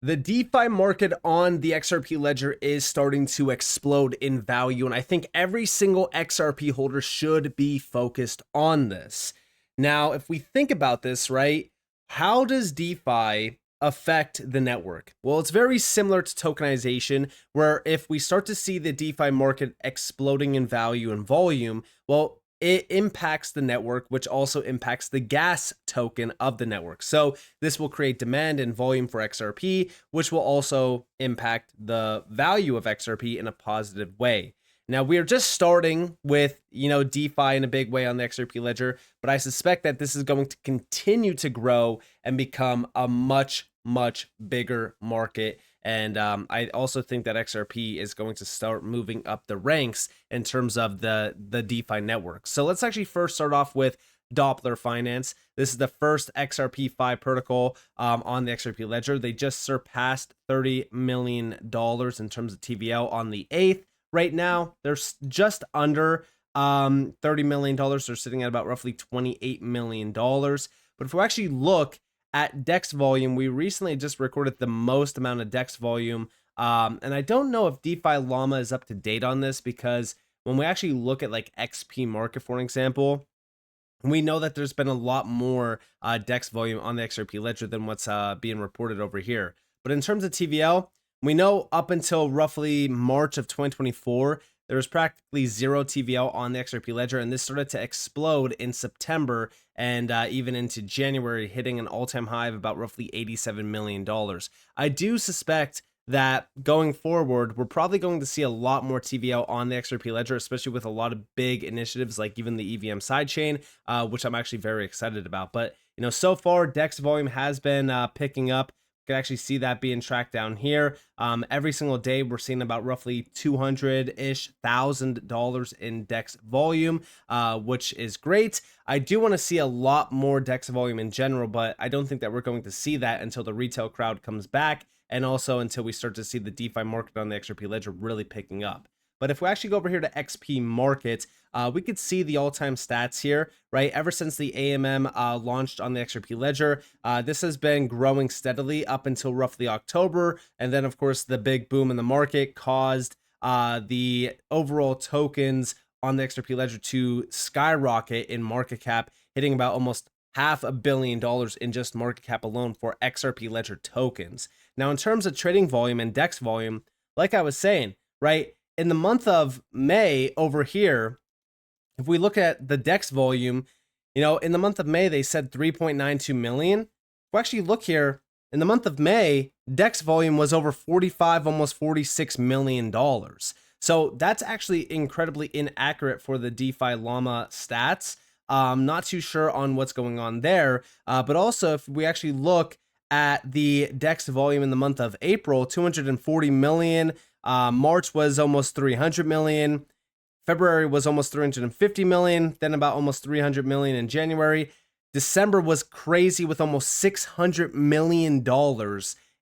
The DeFi market on the XRP ledger is starting to explode in value, and I think every single XRP holder should be focused on this. Now, if we think about this, right, how does DeFi affect the network? Well, it's very similar to tokenization, where if we start to see the DeFi market exploding in value and volume, well, it impacts the network, which also impacts the gas token of the network. So this will create demand and volume for XRP, which will also impact the value of XRP in a positive way. Now, we are just starting with, DeFi in a big way on the XRP ledger, but I suspect that this is going to continue to grow and become a much, much bigger market. And I also think that XRP is going to start moving up the ranks in terms of the DeFi network. So let's actually first start off with Doppler Finance. This is the first XRP5 protocol on the XRP ledger. They just surpassed $30 million in terms of TVL on the 8th. Right now, they're just under $30 million. They're sitting at about roughly $28 million. But if we actually look at DEX volume, we recently just recorded the most amount of DEX volume. And I don't know if DeFi Llama is up to date on this, because when we actually look at like XP market, for example, we know that there's been a lot more DEX volume on the XRP ledger than what's being reported over here. But in terms of TVL, we know up until roughly March of 2024, there was practically zero TVL on the XRP ledger, and this started to explode in September and even into January, hitting an all-time high of about roughly $87 million. I do suspect that going forward, we're probably going to see a lot more TVL on the XRP ledger, especially with a lot of big initiatives like even the EVM sidechain, which I'm actually very excited about. But so far, DEX volume has been picking up. You can actually see that being tracked down here. Every single day, we're seeing about roughly $200,000 in DEX volume, which is great. I do want to see a lot more DEX volume in general, but I don't think that we're going to see that until the retail crowd comes back, and also until we start to see the DeFi market on the XRP ledger really picking up. But if we actually go over here to XP market, we could see the all-time stats here, right? Ever since the AMM launched on the XRP ledger, this has been growing steadily up until roughly October. And then, of course, the big boom in the market caused the overall tokens on the XRP ledger to skyrocket in market cap, hitting about almost $500 million in just market cap alone for XRP ledger tokens. Now, in terms of trading volume and DEX volume, like I was saying, right, in the month of May over here, if we look at the DEX volume, in the month of May, they said 3.92 million. If we actually look here, in the month of May, DEX volume was over 45, almost $46 million. So that's actually incredibly inaccurate for the DeFi Llama stats. Not too sure on what's going on there. But also, if we actually look at the DEX volume in the month of April, 240 million. March was almost 300 million. February was almost 350 million, then about almost 300 million in January. December was crazy with almost $600 million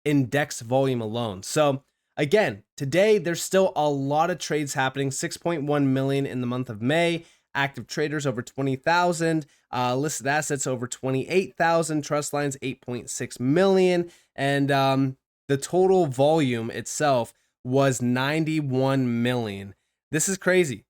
in DEX volume alone. So again, today there's still a lot of trades happening, 6.1 million in the month of May. Active traders over 20,000, listed assets over 28,000, trust lines 8.6 million, and the total volume itself was 91 million. This is crazy.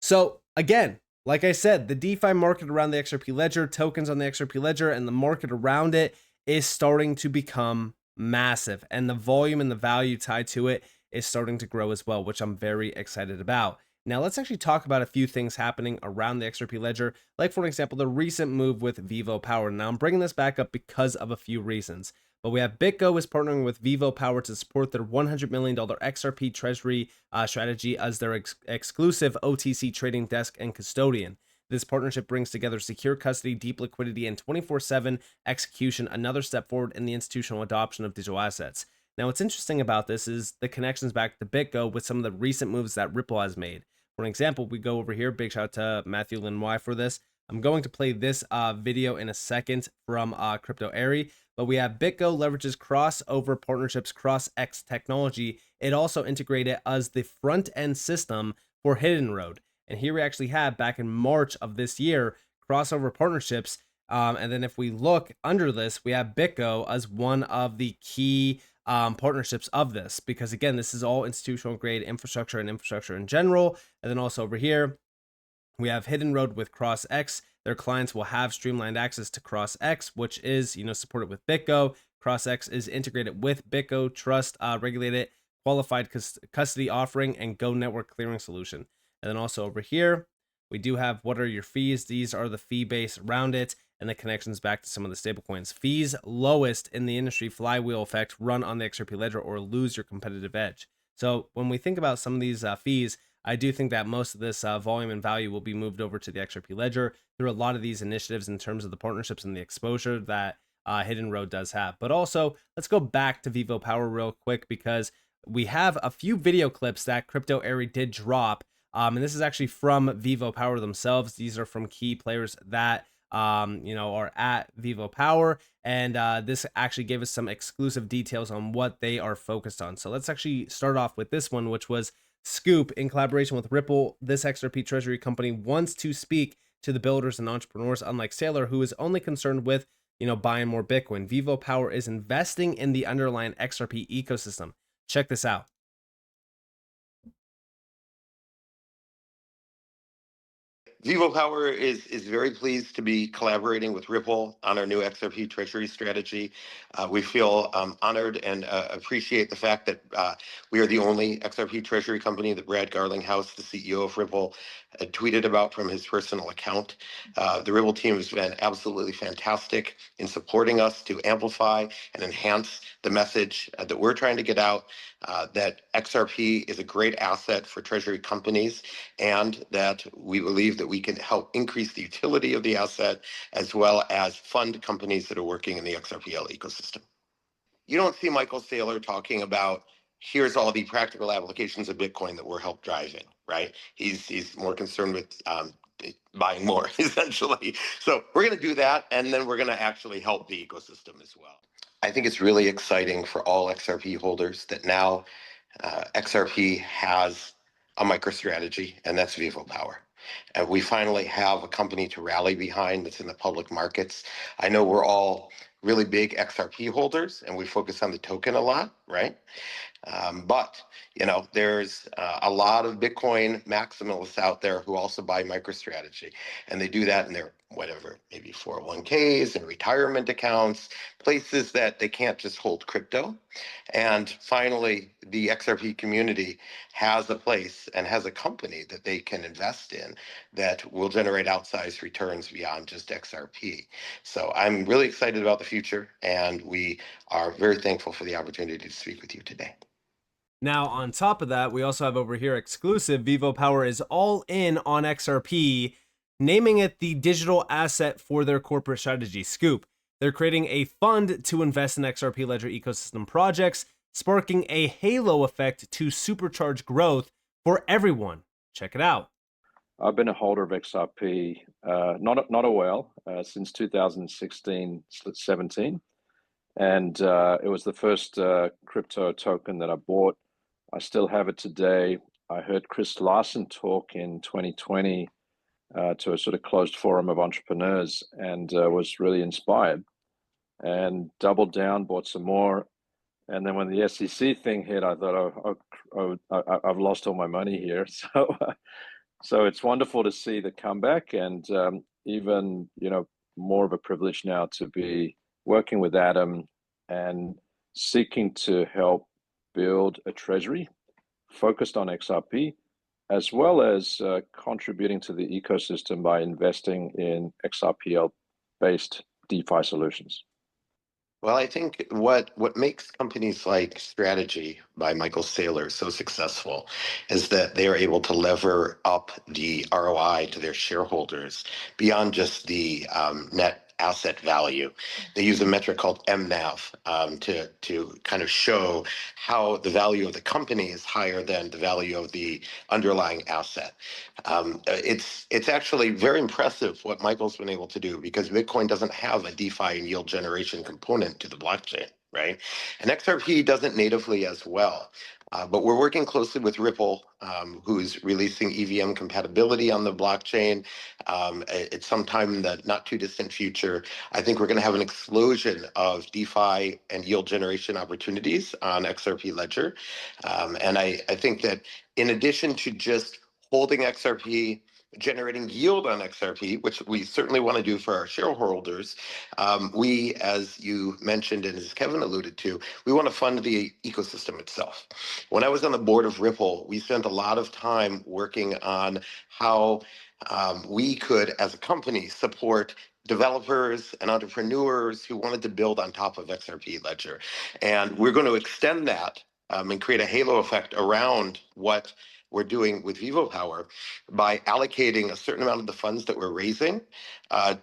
So again, like I said, the DeFi market around the XRP ledger, tokens on the XRP ledger, and the market around it is starting to become massive, and the volume and the value tied to it is starting to grow as well, which I'm very excited about. Now, let's actually talk about a few things happening around the XRP ledger, like, for example, the recent move with Vivo Power. Now, I'm bringing this back up because of a few reasons. But we have BitGo is partnering with Vivo Power to support their $100 million XRP treasury strategy as their exclusive OTC trading desk and custodian. This partnership brings together secure custody, deep liquidity, and 24/7 execution, another step forward in the institutional adoption of digital assets. Now, what's interesting about this is the connections back to BitGo with some of the recent moves that Ripple has made. For example, we go over here, big shout out to Matthew Lin for this. I'm going to play this video in a second from Crypto Airy, but we have BitGo leverages crossover partnerships, cross-X technology. It also integrated as the front-end system for Hidden Road. And here we actually have, back in March of this year, crossover partnerships. And then if we look under this, we have BitGo as one of the key partnerships of this, because again, this is all institutional grade infrastructure and infrastructure in general. And then also over here, we have Hidden Road with CrossX. Their clients will have streamlined access to CrossX, which is, supported with BitGo. CrossX is integrated with BitGo Trust, regulated, qualified custody offering, and Go network clearing solution. And then also over here, we do have what are your fees. These are the fee base around it, and the connections back to some of the stablecoins. Fees lowest in the industry, flywheel effect, run on the XRP ledger or lose your competitive edge. So when we think about some of these fees, I do think that most of this volume and value will be moved over to the XRP ledger through a lot of these initiatives in terms of the partnerships and the exposure that Hidden Road does have. But also, let's go back to Vivo Power real quick, because we have a few video clips that Crypto Airy did drop. And this is actually from Vivo Power themselves. These are from key players that are at Vivo Power, and this actually gave us some exclusive details on what they are focused on. So let's actually start off with this one, which was Scoop, in collaboration with Ripple, this XRP treasury company wants to speak to the builders and entrepreneurs, unlike Saylor, who is only concerned with, buying more Bitcoin. Vivo Power is investing in the underlying XRP ecosystem. Check this out. Vivo Power is very pleased to be collaborating with Ripple on our new XRP treasury strategy. We feel honored and appreciate the fact that we are the only XRP treasury company that Brad Garlinghouse, the CEO of Ripple, tweeted about from his personal account. The Ripple team has been absolutely fantastic in supporting us to amplify and enhance the message that we're trying to get out, that XRP is a great asset for treasury companies, and that we believe that we can help increase the utility of the asset as well as fund companies that are working in the XRPL ecosystem. You don't see Michael Saylor talking about, here's all the practical applications of Bitcoin that we're help driving, right? He's more concerned with buying more, essentially. So we're going to do that, and then we're going to actually help the ecosystem as well. I think it's really exciting for all XRP holders that now XRP has a MicroStrategy, and that's Vivo Power. And we finally have a company to rally behind that's in the public markets. I know we're all really big XRP holders, and we focus on the token a lot, right? But there's a lot of Bitcoin maximalists out there who also buy MicroStrategy, and they do that in their maybe 401ks and retirement accounts, places that they can't just hold crypto. And finally, the XRP community has a place and has a company that they can invest in that will generate outsized returns beyond just XRP. So I'm really excited about the future, and we are very thankful for the opportunity to speak with you today. Now, on top of that, we also have over here exclusive. Vivo Power is all in on XRP, naming it the digital asset for their corporate strategy, Scoop. They're creating a fund to invest in XRP ledger ecosystem projects, sparking a halo effect to supercharge growth for everyone. Check it out. I've been a holder of XRP, not a while, since 2016-17. And it was the first crypto token that I bought. I still have it today. I heard Chris Larsen talk in 2020 to a sort of closed forum of entrepreneurs, and was really inspired and doubled down, bought some more. And then when the SEC thing hit, I thought, I've lost all my money here. So it's wonderful to see the comeback, and even more of a privilege now to be working with Adam and seeking to help build a treasury focused on XRP, as well as contributing to the ecosystem by investing in XRPL-based DeFi solutions. Well, I think what makes companies like Strategy by Michael Saylor so successful is that they are able to lever up the ROI to their shareholders beyond just the net asset value. They use a metric called MNAV to kind of show how the value of the company is higher than the value of the underlying asset. It's actually very impressive what Michael's been able to do, because Bitcoin doesn't have a DeFi and yield generation component to the blockchain, right? And XRP doesn't natively as well. But we're working closely with Ripple, who's releasing EVM compatibility on the blockchain. At some time in the not too distant future, I think we're going to have an explosion of DeFi and yield generation opportunities on XRP Ledger. And I think that in addition to just holding XRP, generating yield on XRP, which we certainly want to do for our shareholders, we, as you mentioned and as Kevin alluded to, we want to fund the ecosystem itself. When I was on the board of Ripple, we spent a lot of time working on how we could, as a company, support developers and entrepreneurs who wanted to build on top of XRP Ledger. And we're going to extend that and create a halo effect around what we're doing with VivoPower by allocating a certain amount of the funds that we're raising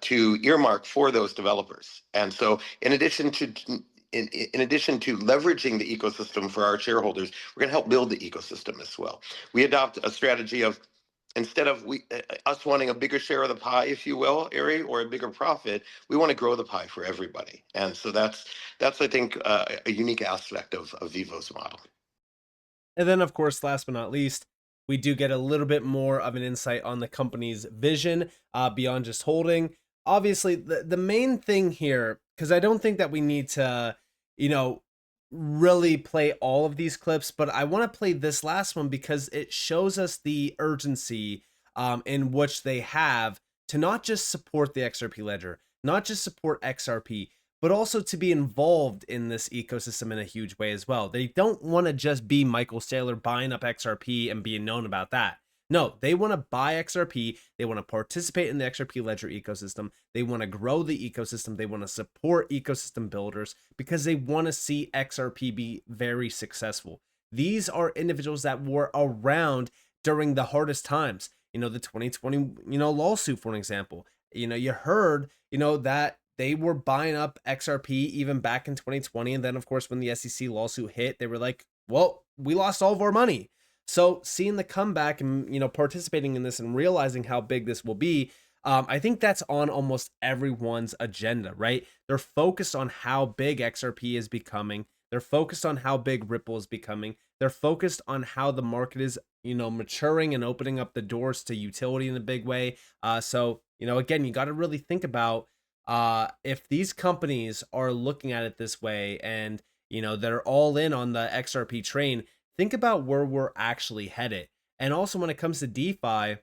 to earmark for those developers. And so in addition to leveraging the ecosystem for our shareholders, we're going to help build the ecosystem as well. We adopt a strategy of, instead of us wanting a bigger share of the pie, if you will, Ari, or a bigger profit, we want to grow the pie for everybody. And so that's I think, a unique aspect of Vivo's model. And then, of course, last but not least, we do get a little bit more of an insight on the company's vision beyond just holding. Obviously, the main thing here, because I don't think that we need to, really play all of these clips, but I want to play this last one because it shows us the urgency in which they have to not just support the XRP ledger, not just support XRP, but also to be involved in this ecosystem in a huge way as well. They don't want to just be Michael Saylor buying up XRP and being known about that. No, they want to buy XRP. They want to participate in the XRP Ledger ecosystem. They want to grow the ecosystem. They want to support ecosystem builders because they want to see XRP be very successful. These are individuals that were around during the hardest times. The 2020, lawsuit, for an example. You heard, that they were buying up XRP even back in 2020. And then, of course, when the SEC lawsuit hit, they were like, well, we lost all of our money. So seeing the comeback and, participating in this and realizing how big this will be, I think that's on almost everyone's agenda, right? They're focused on how big XRP is becoming. They're focused on how big Ripple is becoming. They're focused on how the market is, maturing and opening up the doors to utility in a big way. So, again, you got to really think about if these companies are looking at it this way and, they're all in on the XRP train, think about where we're actually headed. And also when it comes to DeFi,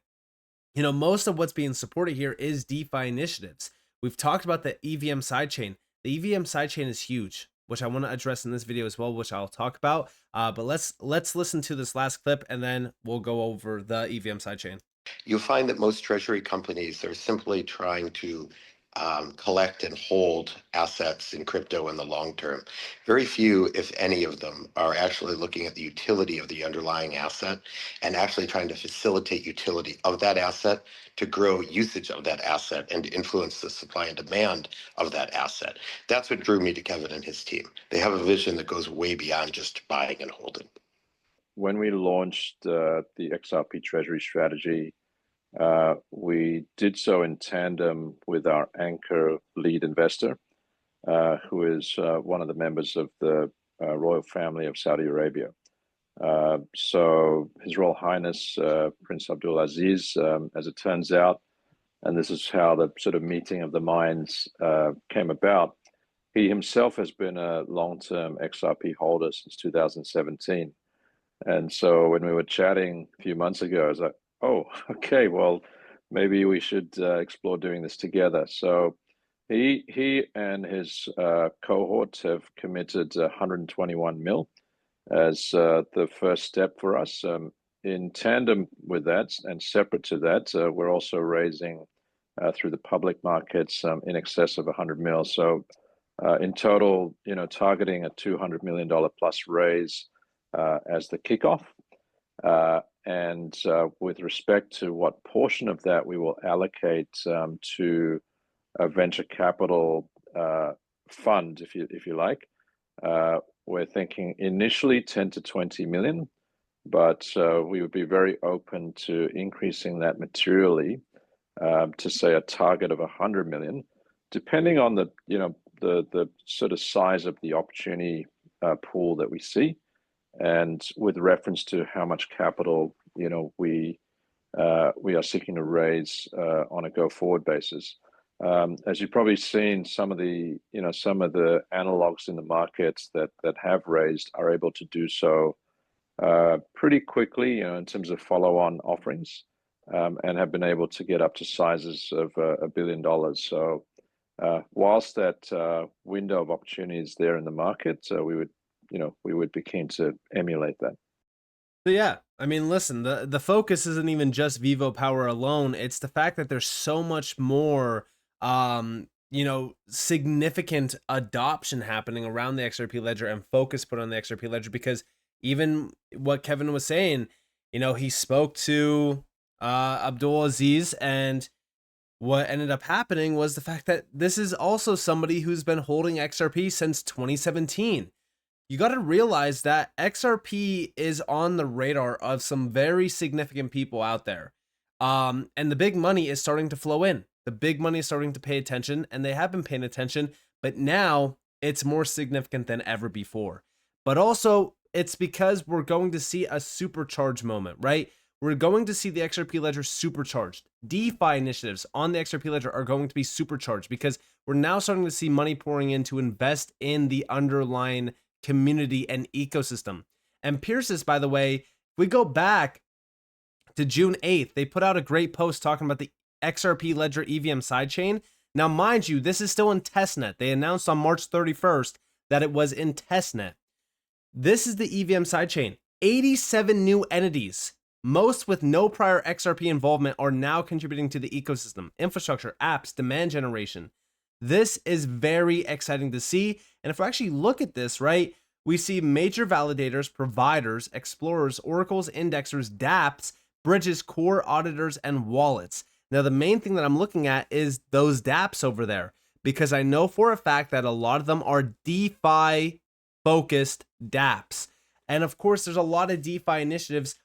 most of what's being supported here is DeFi initiatives. We've talked about the EVM sidechain. The EVM sidechain is huge, which I want to address in this video as well, which I'll talk about. But let's listen to this last clip and then we'll go over the EVM sidechain. You'll find that most treasury companies are simply trying to collect and hold assets in crypto in the long term. Very few, if any of them, are actually looking at the utility of the underlying asset and actually trying to facilitate utility of that asset to grow usage of that asset and to influence the supply and demand of that asset. That's what drew me to Kevin and his team. They have a vision that goes way beyond just buying and holding. When we launched the XRP Treasury strategy, we did so in tandem with our anchor lead investor, who is one of the members of the royal family of Saudi Arabia. So His Royal Highness Prince Abdulaziz, as it turns out, and this is how the sort of meeting of the minds came about, he himself has been a long-term XRP holder since 2017. And so when we were chatting a few months ago, I was like, oh, okay, well, maybe we should explore doing this together. So he and his cohort have committed 121 mil as the first step for us. In tandem with that and separate to that, we're also raising through the public markets in excess of 100 mil. So in total, targeting a $200 million plus raise as the kickoff. And with respect to what portion of that we will allocate to a venture capital fund, if you like, we're thinking initially 10 to 20 million, but we would be very open to increasing that materially to say a target of 100 million, depending on the the sort of size of the opportunity pool that we see, and with reference to how much capital we are seeking to raise on a go-forward basis. As you've probably seen, some of the analogs in the markets that have raised are able to do so pretty quickly, in terms of follow-on offerings, and have been able to get up to sizes of $1 billion. So whilst that window of opportunity is there in the market, we would be keen to emulate that. So yeah, I mean, listen, the focus isn't even just Vivo Power alone. It's the fact that there's so much more, significant adoption happening around the XRP ledger and focus put on the XRP ledger. Because even what Kevin was saying, he spoke to Abdul Aziz, and what ended up happening was the fact that this is also somebody who's been holding XRP since 2017. You got to realize that XRP is on the radar of some very significant people out there. And the big money is starting to flow in. The big money is starting to pay attention, and they have been paying attention, but now it's more significant than ever before. But also, it's because we're going to see a supercharge moment, right? We're going to see the XRP ledger supercharged. DeFi initiatives on the XRP ledger are going to be supercharged because we're now starting to see money pouring in to invest in the underlying community and ecosystem. And Pierce's, by the way, if we go back to June 8th, they put out a great post talking about the XRP Ledger EVM sidechain. Now, mind you, this is still in testnet. They announced on March 31st that it was in testnet. This is the EVM sidechain. 87 new entities, most with no prior XRP involvement, are now contributing to the ecosystem, infrastructure, apps, demand generation. This is very exciting to see. And if we actually look at this, right, we see major validators, providers, explorers, oracles, indexers, dapps, bridges, core auditors, and wallets. Now, the main thing that I'm looking at is those dapps over there, because I know for a fact that a lot of them are DeFi focused dapps. And of course, there's a lot of DeFi initiatives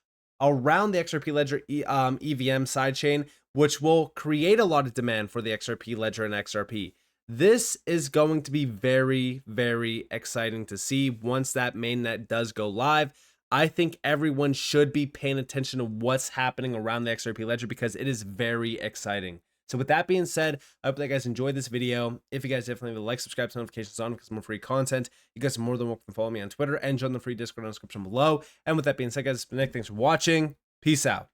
around the XRP Ledger EVM sidechain, which will create a lot of demand for the XRP Ledger and XRP. This is going to be very, very exciting to see once that mainnet does go live. I think everyone should be paying attention to what's happening around the XRP ledger because it is very exciting. So with that being said, I hope that you guys enjoyed this video. If you guys definitely like, subscribe, to notifications on because more free content. You guys are more than welcome to follow me on Twitter and join the free Discord in the description below. And with that being said, guys, it's been Nick. Thanks for watching. Peace out.